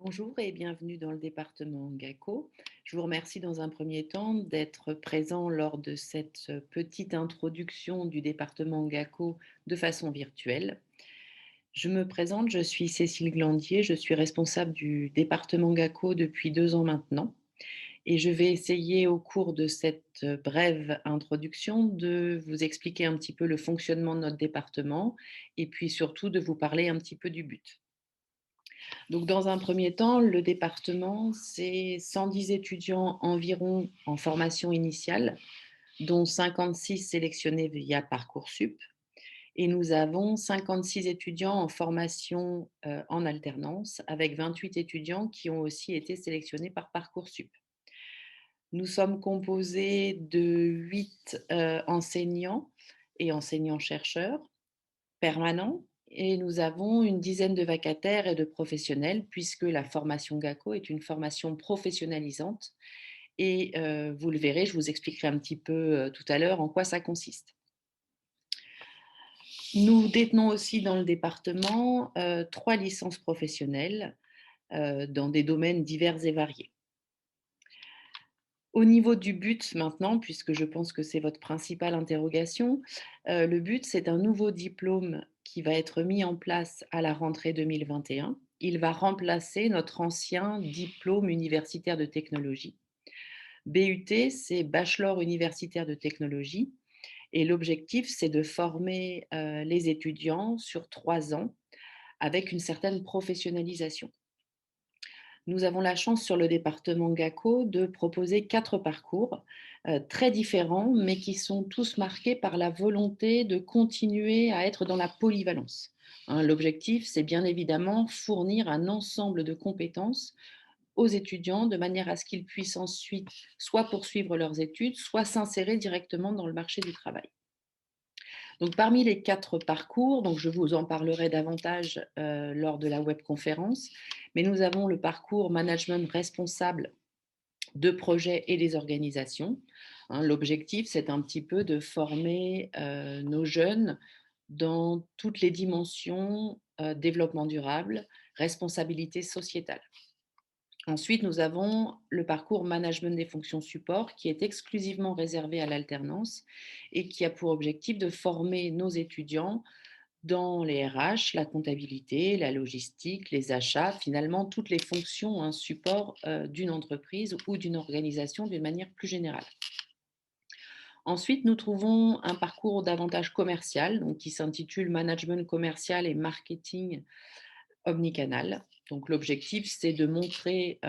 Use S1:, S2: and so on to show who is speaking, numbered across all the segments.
S1: Bonjour et bienvenue dans le département GACO. Je vous remercie dans un premier temps d'être présent lors de cette petite introduction du département GACO de façon virtuelle. Je me présente, je suis Cécile Glandier, je suis responsable du département GACO depuis 2 ans maintenant et je vais essayer au cours de cette brève introduction de vous expliquer un petit peu le fonctionnement de notre département et puis surtout de vous parler un petit peu du but. Donc, dans un premier temps, le département, c'est 110 étudiants environ en formation initiale, dont 56 sélectionnés via Parcoursup. Et nous avons 56 étudiants en formation en alternance, avec 28 étudiants qui ont aussi été sélectionnés par Parcoursup. Nous sommes composés de 8 enseignants et enseignants-chercheurs permanents et nous avons une dizaine de vacataires et de professionnels puisque la formation GACO est une formation professionnalisante et vous le verrez, je vous expliquerai un petit peu tout à l'heure en quoi ça consiste. Nous détenons aussi dans le département 3 licences professionnelles dans des domaines divers et variés. Au niveau du but maintenant, puisque je pense que c'est votre principale interrogation, le but, c'est un nouveau diplôme qui va être mis en place à la rentrée 2021. Il va remplacer notre ancien diplôme universitaire de technologie. BUT, c'est Bachelor universitaire de technologie et l'objectif, c'est de former, les étudiants sur 3 ans avec une certaine professionnalisation. Nous avons la chance sur le département GACO de proposer 4 parcours très différents, mais qui sont tous marqués par la volonté de continuer à être dans la polyvalence. Hein, l'objectif, c'est bien évidemment fournir un ensemble de compétences aux étudiants de manière à ce qu'ils puissent ensuite soit poursuivre leurs études, soit s'insérer directement dans le marché du travail. Donc, parmi les 4 parcours, donc je vous en parlerai davantage lors de la webconférence, mais nous avons le parcours management responsable de projets et des organisations. Hein, l'objectif, c'est un petit peu de former nos jeunes dans toutes les dimensions développement durable, responsabilité sociétale. Ensuite, nous avons le parcours management des fonctions support qui est exclusivement réservé à l'alternance et qui a pour objectif de former nos étudiants dans les RH, la comptabilité, la logistique, les achats, finalement toutes les fonctions, un support d'une entreprise ou d'une organisation d'une manière plus générale. Ensuite, nous trouvons un parcours davantage commercial, donc qui s'intitule Management commercial et marketing omnicanal. Donc l'objectif, c'est de montrer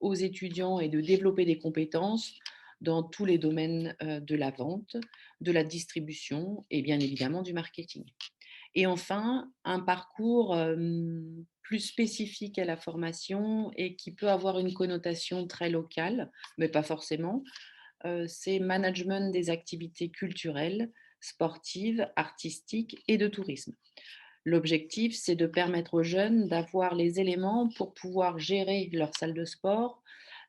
S1: aux étudiants et de développer des compétences dans tous les domaines de la vente, de la distribution et bien évidemment du marketing. Et enfin, un parcours plus spécifique à la formation et qui peut avoir une connotation très locale, mais pas forcément, c'est management des activités culturelles, sportives, artistiques et de tourisme. L'objectif, c'est de permettre aux jeunes d'avoir les éléments pour pouvoir gérer leur salle de sport,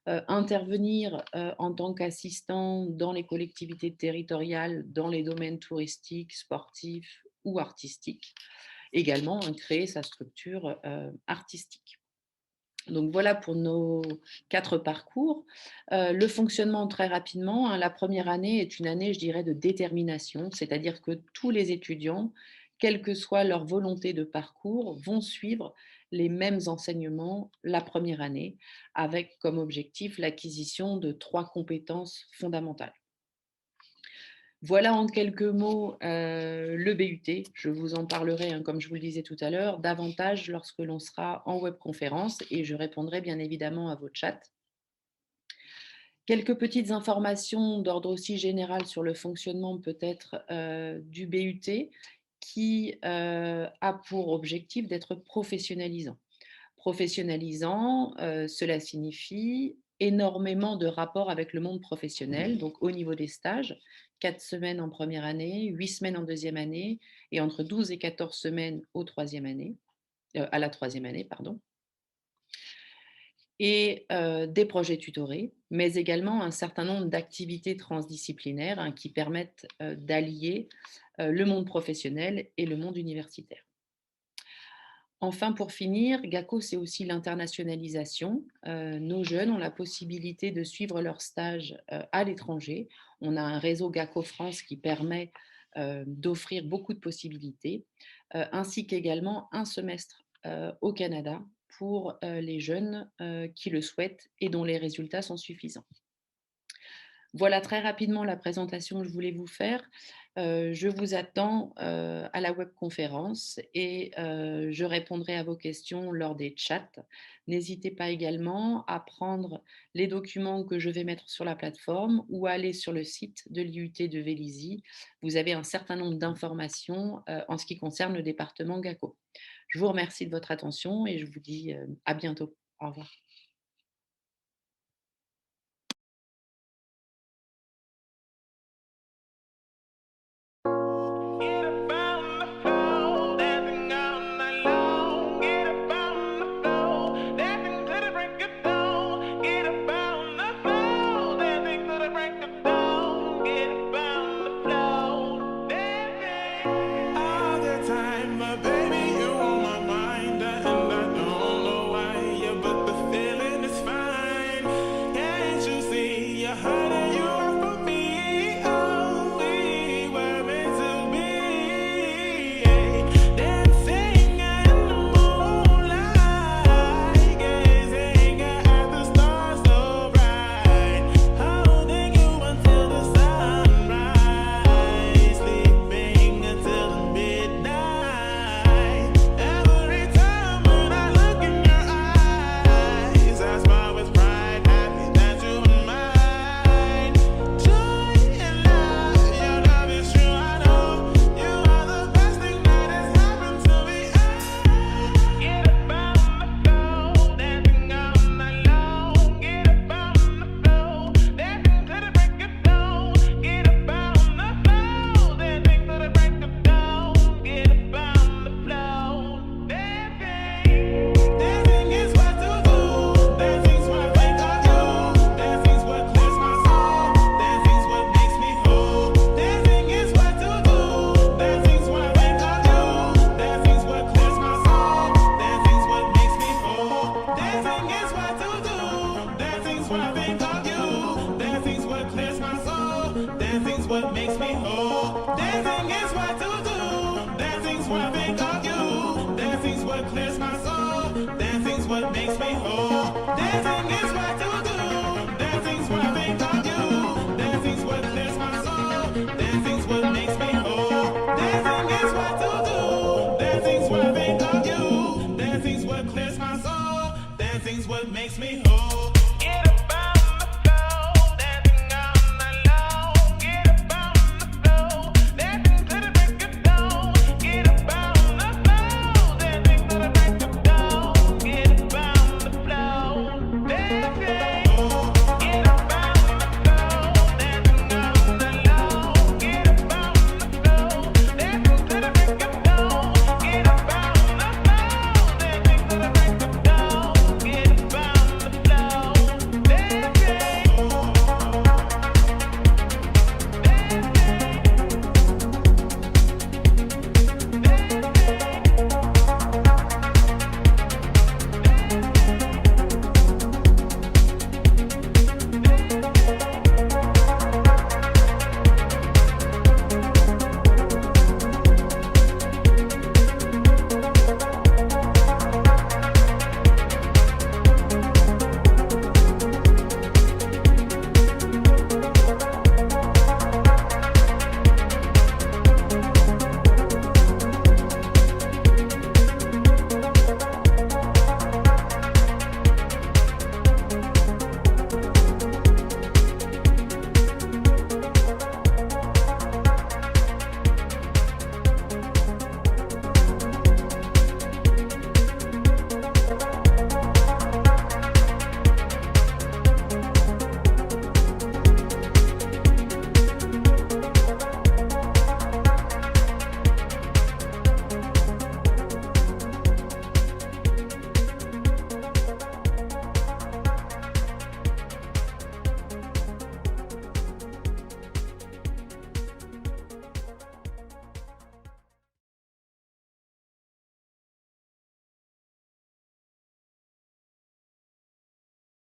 S1: intervenir en tant qu'assistant dans les collectivités territoriales, dans les domaines touristiques, sportifs ou artistiques. Également, hein, créer sa structure artistique. Donc voilà pour nos 4 parcours. Le fonctionnement très rapidement, hein, la première année est une année, je dirais, de détermination, c'est-à-dire que tous les étudiants, quelle que soit leur volonté de parcours, vont suivre les mêmes enseignements la première année, avec comme objectif l'acquisition de 3 compétences fondamentales. Voilà en quelques mots le BUT. Je vous en parlerai, hein, comme je vous le disais tout à l'heure, davantage lorsque l'on sera en webconférence et je répondrai bien évidemment à vos chats. Quelques petites informations d'ordre aussi général sur le fonctionnement peut-être du BUT qui a pour objectif d'être professionnalisant. Professionnalisant, cela signifie énormément de rapports avec le monde professionnel, donc au niveau des stages, 4 semaines en première année, 8 semaines en deuxième année et entre 12 et 14 semaines à la troisième année, pardon. Et des projets tutorés, mais également un certain nombre d'activités transdisciplinaires hein, qui permettent d'allier le monde professionnel et le monde universitaire. Enfin, pour finir, GACO, c'est aussi l'internationalisation. Nos jeunes ont la possibilité de suivre leur stage, à l'étranger. On a un réseau GACO France qui permet, d'offrir beaucoup de possibilités, ainsi qu'également un semestre, au Canada pour, les jeunes, qui le souhaitent et dont les résultats sont suffisants. Voilà très rapidement la présentation que je voulais vous faire. Je vous attends, à la webconférence et je répondrai à vos questions lors des chats. N'hésitez pas également à prendre les documents que je vais mettre sur la plateforme ou à aller sur le site de l'IUT de Vélizy. Vous avez un certain nombre d'informations, en ce qui concerne le département GACO. Je vous remercie de votre attention et je vous dis, à bientôt. Au revoir.
S2: Get up on the floor, dancing all night long. Get up on the floor, dancing to the break of dawn. Get up on the floor, dancing to the break of dawn. Get up on the floor, dancing.